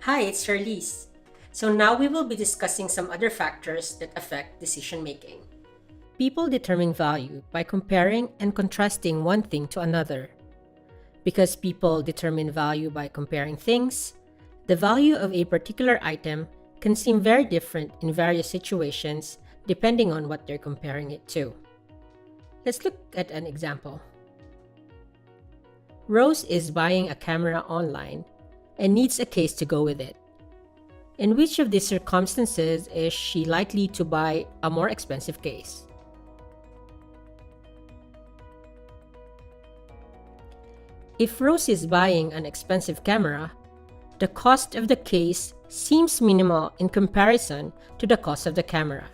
Hi, it's Charlize. So now we will be discussing some other factors that affect decision making. People determine value by comparing and contrasting one thing to another. Because people determine value by comparing things, the value of a particular item can seem very different in various situations depending on what they're comparing it to. Let's look at an example. Rose is buying a camera online and needs a case to go with it. In which of these circumstances is she likely to buy a more expensive case? If Rose is buying an expensive camera, the cost of the case seems minimal in comparison to the cost of the camera.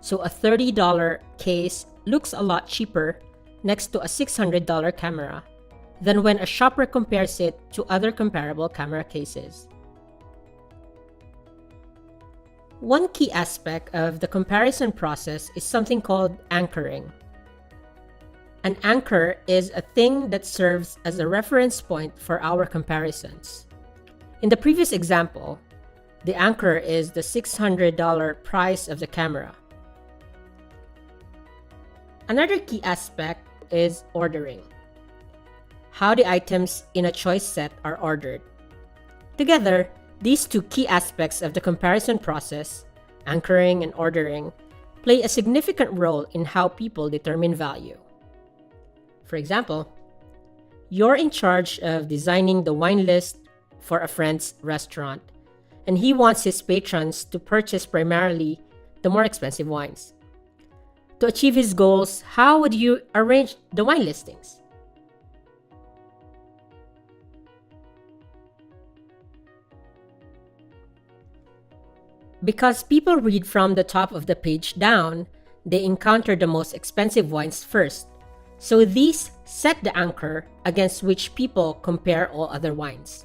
So a $30 case looks a lot cheaper next to a $600 camera than when a shopper compares it to other comparable camera cases. One key aspect of the comparison process is something called anchoring. An anchor is a thing that serves as a reference point for our comparisons. In the previous example, the anchor is the $600 price of the camera. Another key aspect is ordering. How the items in a choice set are ordered. Together, these two key aspects of the comparison process, anchoring and ordering, play a significant role in how people determine value. For example, you're in charge of designing the wine list for a friend's restaurant, and he wants his patrons to purchase primarily the more expensive wines. To achieve his goals, how would you arrange the wine listings? Because people read from the top of the page down, they encounter the most expensive wines first. So these set the anchor against which people compare all other wines.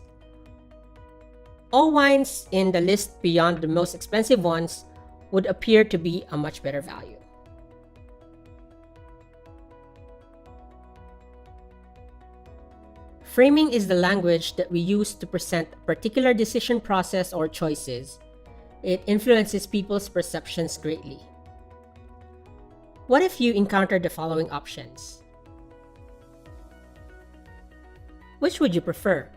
All wines in the list beyond the most expensive ones would appear to be a much better value. Framing is the language that we use to present a particular decision process or choices. It influences people's perceptions greatly. What if you encounter the following options? Which would you prefer?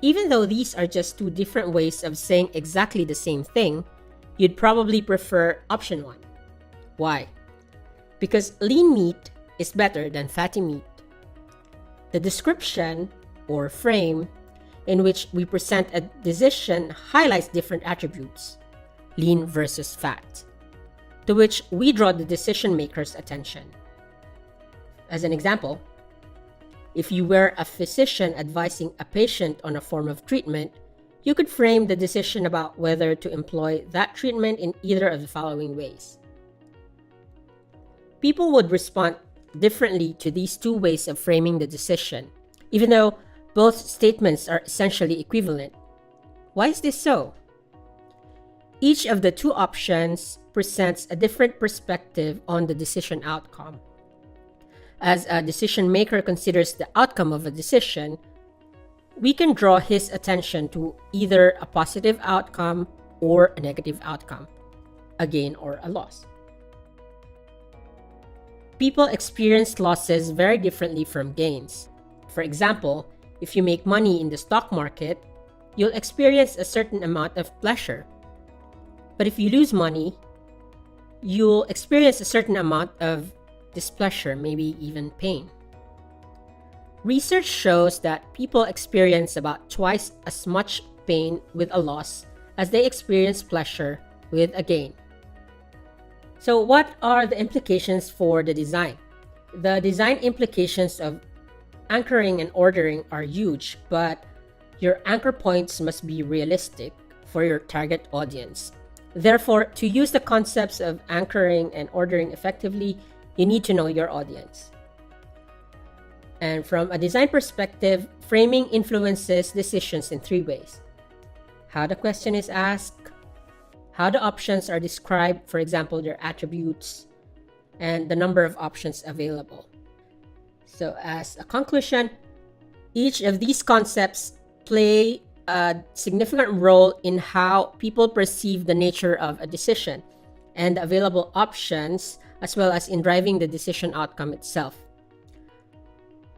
Even though these are just two different ways of saying exactly the same thing, you'd probably prefer option 1. Why? Because lean meat is better than fatty meat. The description, or frame, in which we present a decision highlights different attributes, lean versus fat, to which we draw the decision maker's attention. As an example, if you were a physician advising a patient on a form of treatment, you could frame the decision about whether to employ that treatment in either of the following ways. People would respond differently to these two ways of framing the decision, even though both statements are essentially equivalent. Why is this so? Each of the two options presents a different perspective on the decision outcome. As a decision maker considers the outcome of a decision, we can draw his attention to either a positive outcome or a negative outcome, a gain or a loss. People experience losses very differently from gains. For example, if you make money in the stock market, you'll experience a certain amount of pleasure. But if you lose money, you'll experience a certain amount of displeasure, maybe even pain. Research shows that people experience about twice as much pain with a loss as they experience pleasure with a gain. So what are the implications for the design? The design implications of anchoring and ordering are huge, but your anchor points must be realistic for your target audience. Therefore, to use the concepts of anchoring and ordering effectively, you need to know your audience. And from a design perspective, framing influences decisions in 3 ways. How the question is asked, how the options are described, for example, their attributes, and the number of options available. So as a conclusion, each of these concepts play a significant role in how people perceive the nature of a decision and the available options, as well as in driving the decision outcome itself.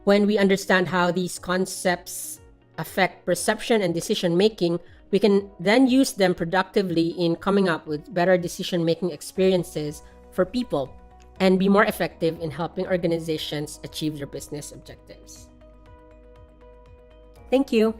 When we understand how these concepts affect perception and decision making, we can then use them productively in coming up with better decision making experiences for people and be more effective in helping organizations achieve their business objectives. Thank you.